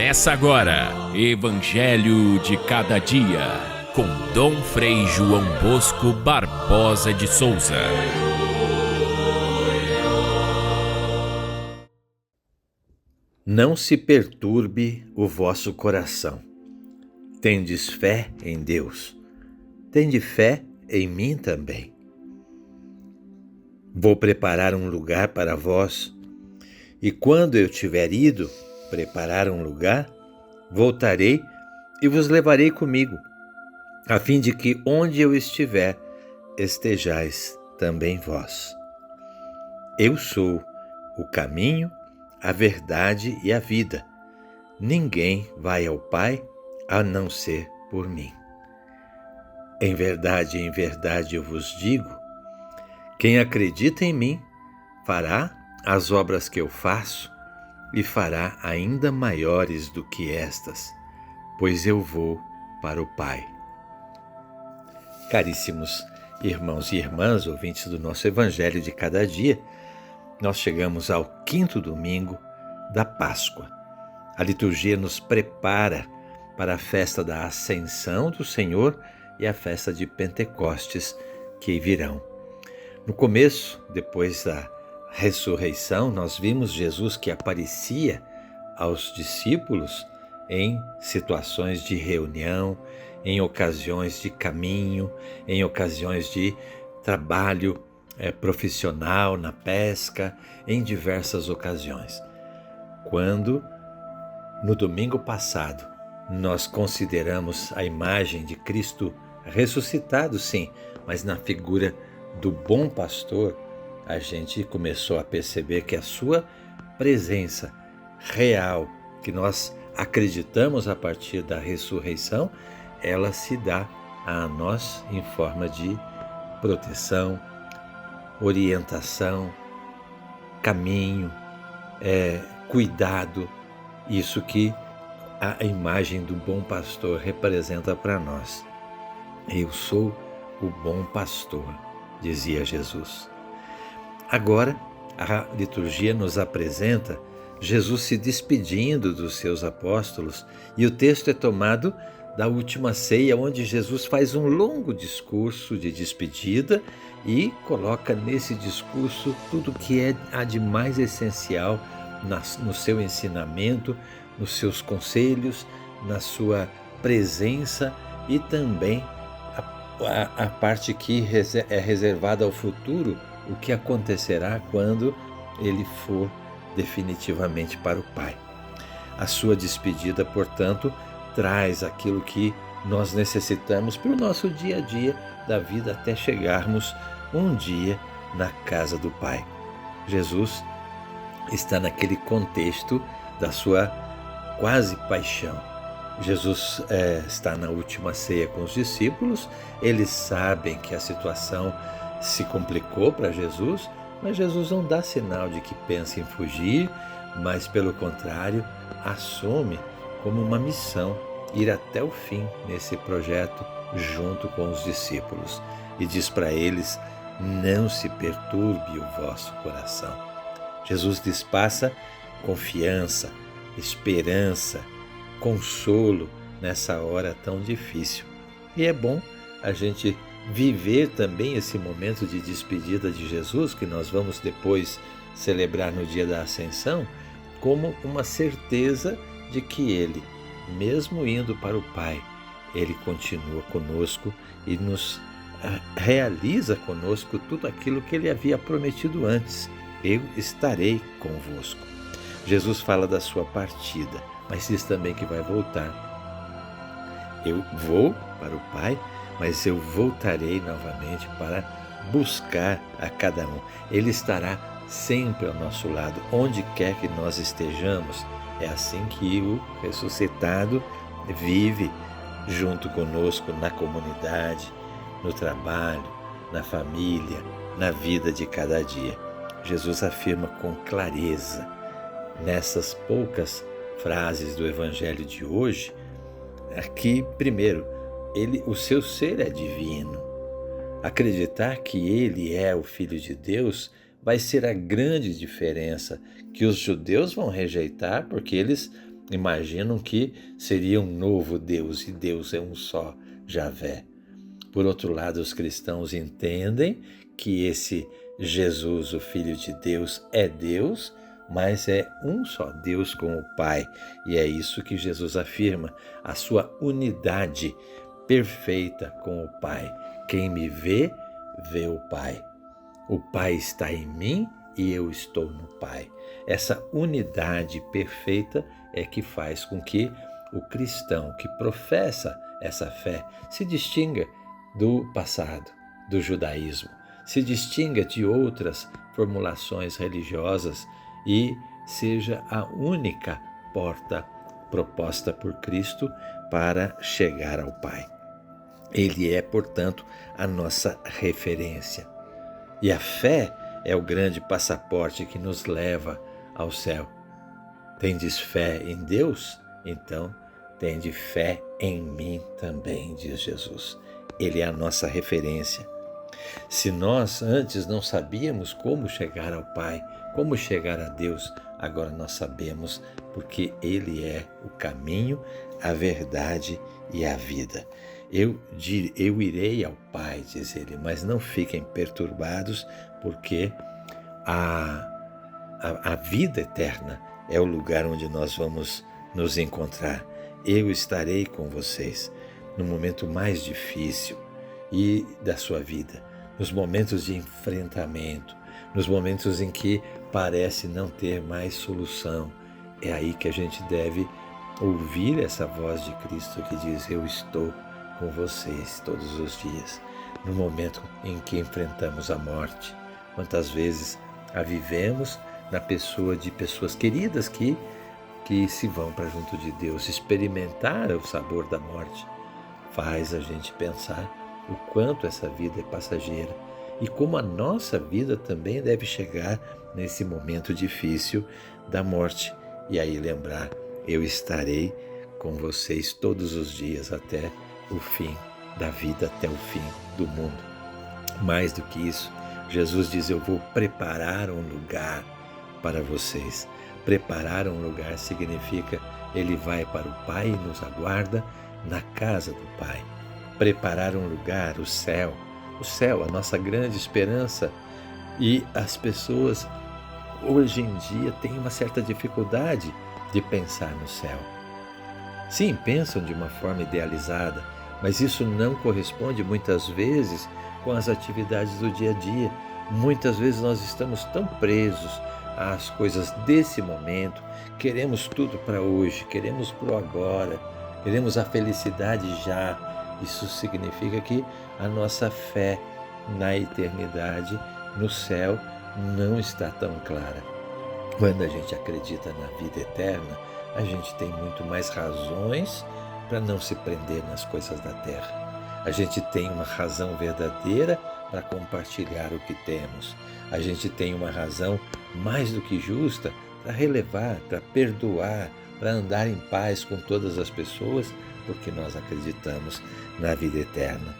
Começa agora, Evangelho de Cada Dia, com Dom Frei João Bosco Barbosa de Souza. Não se perturbe o vosso coração. Tendes fé em Deus, tende fé em mim também. Vou preparar um lugar para vós, e quando eu tiver ido preparar um lugar, voltarei e vos levarei comigo, a fim de que onde eu estiver, estejais também vós. Eu sou o caminho, a verdade e a vida. Ninguém vai ao Pai a não ser por mim. Em verdade eu vos digo, quem acredita em mim fará as obras que eu faço e fará ainda maiores do que estas, pois eu vou para o Pai. Caríssimos irmãos e irmãs, ouvintes do nosso Evangelho de Cada Dia, nós chegamos ao 5º domingo da Páscoa. A liturgia nos prepara para a festa da Ascensão do Senhor e a festa de Pentecostes que virão. No começo, depois da ressurreição, nós vimos Jesus que aparecia aos discípulos em situações de reunião, em ocasiões de caminho, em ocasiões de trabalho profissional, na pesca, em diversas ocasiões. Quando, no domingo passado, nós consideramos a imagem de Cristo ressuscitado, sim, mas na figura do bom pastor, a gente começou a perceber que a sua presença real, que nós acreditamos a partir da ressurreição, ela se dá a nós em forma de proteção, orientação, caminho, cuidado, isso que a imagem do bom pastor representa para nós. Eu sou o bom pastor, dizia Jesus. Agora, a liturgia nos apresenta Jesus se despedindo dos seus apóstolos e o texto é tomado da última ceia, onde Jesus faz um longo discurso de despedida e coloca nesse discurso tudo que há de mais essencial no seu ensinamento, nos seus conselhos, na sua presença e também a parte que é reservada ao futuro, o que acontecerá quando ele for definitivamente para o Pai. A sua despedida, portanto, traz aquilo que nós necessitamos para o nosso dia a dia da vida até chegarmos um dia na casa do Pai. Jesus está naquele contexto da sua quase paixão. Jesus está na última ceia com os discípulos, eles sabem que a situação se complicou para Jesus, mas Jesus não dá sinal de que pensa em fugir, mas pelo contrário, assume como uma missão ir até o fim nesse projeto junto com os discípulos e diz para eles: não se perturbe o vosso coração. Jesus lhes passa confiança, esperança, consolo nessa hora tão difícil. E é bom a gente viver também esse momento de despedida de Jesus, que nós vamos depois celebrar no dia da Ascensão, como uma certeza de que Ele, mesmo indo para o Pai, Ele continua conosco e nos realiza conosco tudo aquilo que Ele havia prometido antes: eu estarei convosco. Jesus fala da sua partida, mas diz também que vai voltar. Eu vou para o Pai, mas eu voltarei novamente para buscar a cada um. Ele estará sempre ao nosso lado, onde quer que nós estejamos. É assim que o ressuscitado vive junto conosco na comunidade, no trabalho, na família, na vida de cada dia. Jesus afirma com clareza, nessas poucas frases do Evangelho de hoje, que, primeiro, o seu ser é divino. Acreditar que ele é o Filho de Deus vai ser a grande diferença que os judeus vão rejeitar, porque eles imaginam que seria um novo Deus, e Deus é um só, Javé. Por outro lado, os cristãos entendem que esse Jesus, o Filho de Deus, é Deus, mas é um só Deus com o Pai. E é isso que Jesus afirma, a sua unidade perfeita com o Pai. Quem me vê, vê o Pai. O Pai está em mim e eu estou no Pai. Essa unidade perfeita é que faz com que o cristão que professa essa fé se distinga do passado, do judaísmo, se distinga de outras formulações religiosas e seja a única porta proposta por Cristo para chegar ao Pai. Ele é, portanto, a nossa referência. E a fé é o grande passaporte que nos leva ao céu. Tendes fé em Deus? Então, tende fé em mim também, diz Jesus. Ele é a nossa referência. Se nós antes não sabíamos como chegar ao Pai, como chegar a Deus, agora nós sabemos, porque Ele é o caminho, a verdade e a vida. Eu irei ao Pai, diz ele, mas não fiquem perturbados, porque a vida eterna é o lugar onde nós vamos nos encontrar. Eu estarei com vocês no momento mais difícil e da sua vida, nos momentos de enfrentamento, nos momentos em que parece não ter mais solução. É aí que a gente deve ouvir essa voz de Cristo que diz: eu estou com vocês todos os dias, no momento em que enfrentamos a morte. Quantas vezes a vivemos na pessoa de pessoas queridas que se vão para junto de Deus. Experimentar o sabor da morte faz a gente pensar o quanto essa vida é passageira e como a nossa vida também deve chegar nesse momento difícil da morte. E aí lembrar: eu estarei com vocês todos os dias até o fim da vida, até o fim do mundo. Mais do que isso, Jesus diz: eu vou preparar um lugar para vocês. Preparar um lugar significa ele vai para o Pai e nos aguarda na casa do Pai. Preparar um lugar, o céu, a nossa grande esperança. E as pessoas hoje em dia têm uma certa dificuldade de pensar no céu. Sim, pensam de uma forma idealizada, mas isso não corresponde muitas vezes com as atividades do dia a dia. Muitas vezes nós estamos tão presos às coisas desse momento, queremos tudo para hoje, queremos para o agora, queremos a felicidade já. Isso significa que a nossa fé na eternidade, no céu, não está tão clara. Quando a gente acredita na vida eterna, a gente tem muito mais razões para não se prender nas coisas da terra. A gente tem uma razão verdadeira para compartilhar o que temos. A gente tem uma razão mais do que justa para relevar, para perdoar, para andar em paz com todas as pessoas, porque nós acreditamos na vida eterna.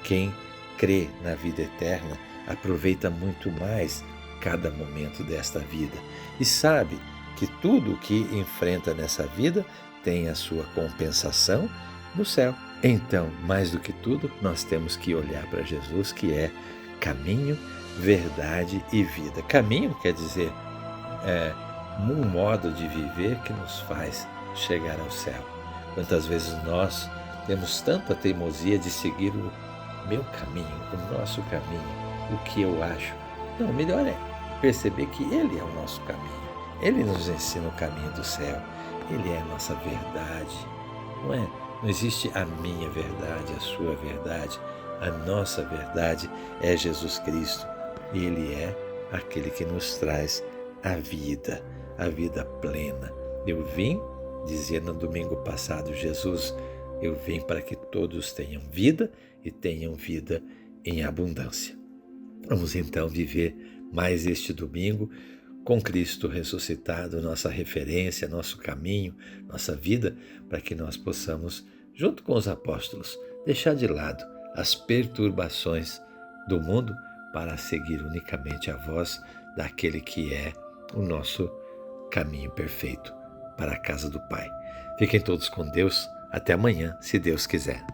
Quem crê na vida eterna aproveita muito mais cada momento desta vida e sabe que tudo o que enfrenta nessa vida tem a sua compensação no céu. Então, mais do que tudo, nós temos que olhar para Jesus, que é caminho, verdade e vida. Caminho quer dizer um modo de viver que nos faz chegar ao céu. Quantas vezes nós temos tanta teimosia de seguir o meu caminho, o nosso caminho, o que eu acho. Não, melhor é perceber que Ele é o nosso caminho. Ele nos ensina o caminho do céu. Ele é a nossa verdade. Não é? Não existe a minha verdade, a sua verdade. A nossa verdade é Jesus Cristo. Ele é aquele que nos traz a vida plena. Eu vim, dizia no domingo passado Jesus, eu vim para que todos tenham vida e tenham vida em abundância. Vamos então viver mais este domingo com Cristo ressuscitado, nossa referência, nosso caminho, nossa vida, para que nós possamos, junto com os apóstolos, deixar de lado as perturbações do mundo para seguir unicamente a voz daquele que é o nosso caminho perfeito, para a casa do Pai. Fiquem todos com Deus. Até amanhã, se Deus quiser.